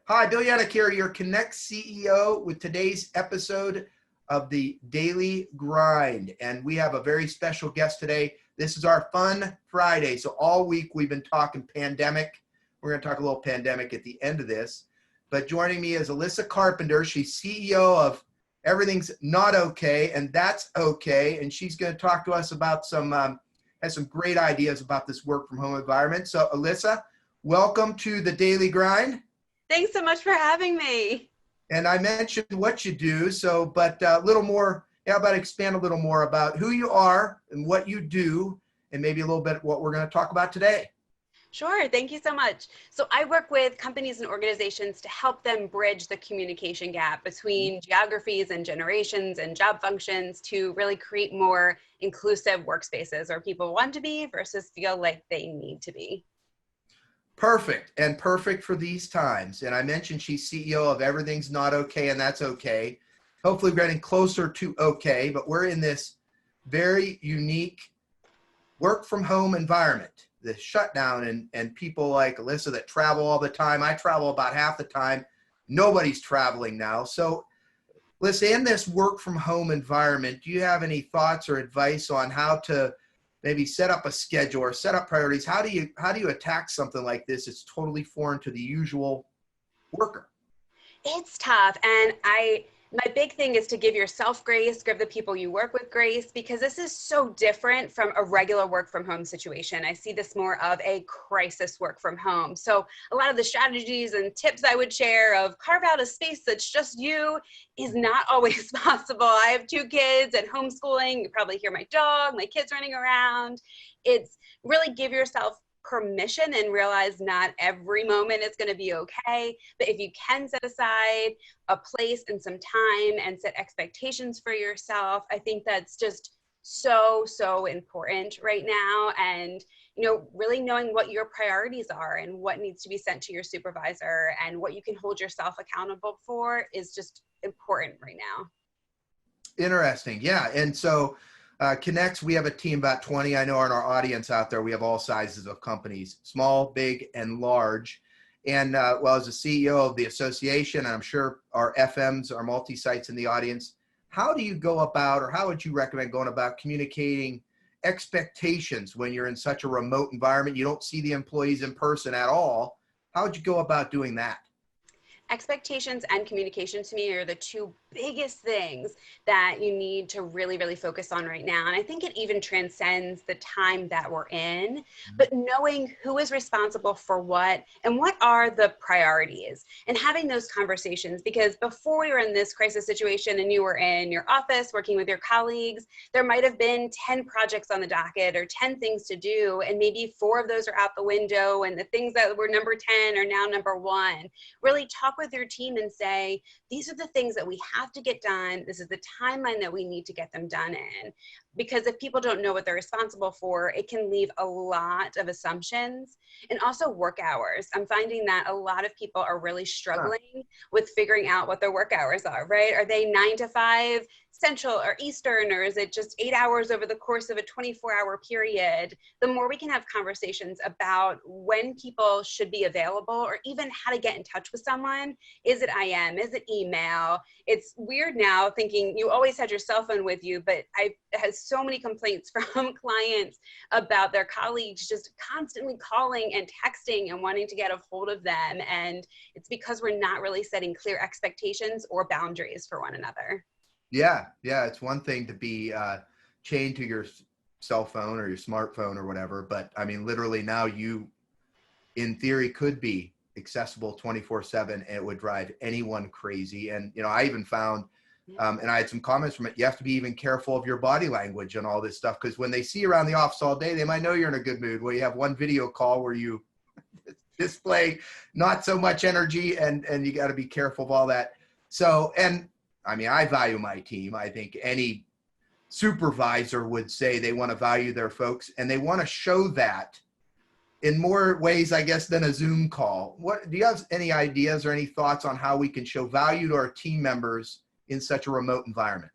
Hi, Bill Yannick here, your Connect CEO with today's episode of the Daily Grind. And we have a very special guest today. This is our Fun Friday. So all week we've been talking pandemic. We're going to talk a little pandemic at the end of this. But joining me is Alissa Carpenter. She's CEO of Everything's Not Okay, and That's Okay. And she's going to talk to us about has some great ideas about this work from home environment. So Alissa, welcome to the Daily Grind. Thanks so much for having me. And I mentioned what you do, but a little more, how about expand a little more about who you are and what you do, and maybe a little bit what we're going to talk about today. Sure, thank you so much. So I work with companies and organizations to help them bridge the communication gap between geographies and generations and job functions to really create more inclusive workspaces where people want to be versus feel like they need to be. Perfect, and perfect for these times. And I mentioned she's CEO of Everything's Not Okay, and That's Okay. Hopefully we're getting closer to okay, but we're in this very unique work from home environment, the shutdown, and people like Alissa that travel all the time. I travel about half the time. Nobody's traveling now. So Alissa, in this work from home environment, do you have any thoughts or advice on how to maybe set up a schedule or set up priorities? How do you attack something like this? It's totally foreign to the usual worker. It's tough, and my big thing is to give yourself grace, give the people you work with grace, because this is so different from a regular work from home situation. I see this more of a crisis work from home. So a lot of the strategies and tips I would share of carve out a space that's just you is not always possible. I have 2 kids and homeschooling. You probably hear my dog, my kids running around. It's really give yourself permission and realize not every moment is going to be okay. But if you can set aside a place and some time and set expectations for yourself, I think that's just so important right now. And, really knowing what your priorities are and what needs to be sent to your supervisor and what you can hold yourself accountable for is just important right now. Interesting. Yeah. And so Connects, we have a team about 20. I know in our audience out there, we have all sizes of companies, small, big, and large. And as a CEO of the association, and I'm sure our FMs, our multi-sites in the audience, how do you go about, or how would you recommend going about communicating expectations when you're in such a remote environment? You don't see the employees in person at all. How would you go about doing that? Expectations and communication to me are the 2 biggest things that you need to really focus on right now. And I think it even transcends the time that we're in, but knowing who is responsible for what and what are the priorities and having those conversations, because before we were in this crisis situation and you were in your office working with your colleagues, there might have been 10 projects on the docket or 10 things to do. And maybe 4 of those are out the window and the things that were number 10 are now number 1. Really talk with your team and say, these are the things that we have to get done. This is the timeline that we need to get them done in. Because if people don't know what they're responsible for, it can leave a lot of assumptions. And also work hours. I'm finding that a lot of people are really struggling with figuring out what their work hours are, right? Are they 9 to 5 Central or Eastern, or is it just 8 hours over the course of a 24-hour period? The more we can have conversations about when people should be available, or even how to get in touch with someone. Is it IM? Is it email? It's weird now thinking you always had your cell phone with you, but I've had so many complaints from clients about their colleagues just constantly calling and texting and wanting to get a hold of them. And it's because we're not really setting clear expectations or boundaries for one another. Yeah. It's one thing to be chained to your cell phone or your smartphone or whatever, but I mean, literally now you, in theory, could be accessible 24/7, and it would drive anyone crazy. And, I even found, and I had some comments from it, you have to be even careful of your body language and all this stuff, because when they see you around the office all day, they might know you're in a good mood. Well, you have one video call where you display not so much energy, and you got to be careful of all that. So, and I mean, I value my team. I think any supervisor would say they want to value their folks, and they want to show that in more ways, I guess, than a Zoom call. Do you have any ideas or any thoughts on how we can show value to our team members in such a remote environment?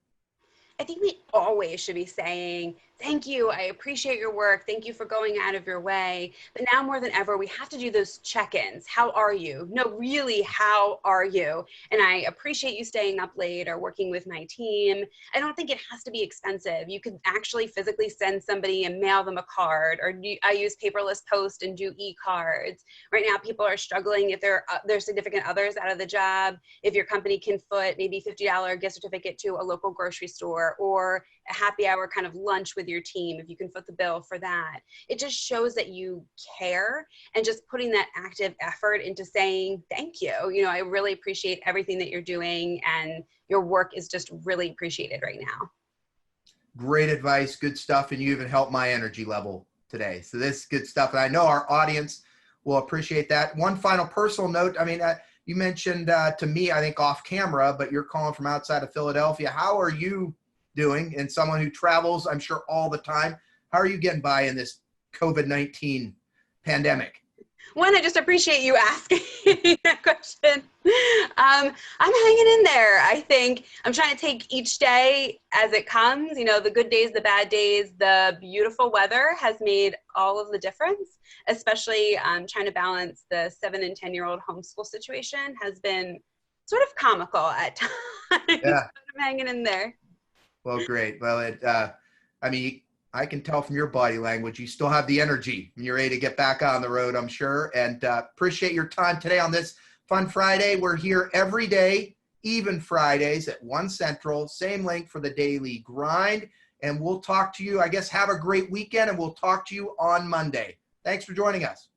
I think we always should be saying Thank you. I appreciate your work. Thank you for going out of your way. But now more than ever, we have to do those check-ins. How are you? No, really, how are you? And I appreciate you staying up late or working with my team. I don't think it has to be expensive. You could actually physically send somebody and mail them a card, or I use paperless post and do e-cards. Right now, people are struggling if their significant others out of the job. If your company can foot maybe $50 gift certificate to a local grocery store, or a happy hour kind of lunch with your team, if you can foot the bill for that. It just shows that you care, and just putting that active effort into saying thank you. You know, I really appreciate everything that you're doing, and your work is just really appreciated right now. Great advice, good stuff, and you even helped my energy level today. So this is good stuff, and I know our audience will appreciate that. One final personal note, I mean, you mentioned to me, I think off camera, but you're calling from outside of Philadelphia. How are you doing? And someone who travels, I'm sure, all the time, how are you getting by in this COVID-19 pandemic? One, I just appreciate you asking that question. I'm hanging in there. I think I'm trying to take each day as it comes. You know, the good days, the bad days, the beautiful weather has made all of the difference, especially trying to balance the 7 and 10-year-old homeschool situation has been sort of comical at times. Yeah. I'm hanging in there. Well, great. Well, I mean, I can tell from your body language, you still have the energy and you're ready to get back on the road, I'm sure. And appreciate your time today on this Fun Friday. We're here every day, even Fridays at 1 Central, same link for the daily grind. And we'll talk to you, I guess, have a great weekend, and we'll talk to you on Monday. Thanks for joining us.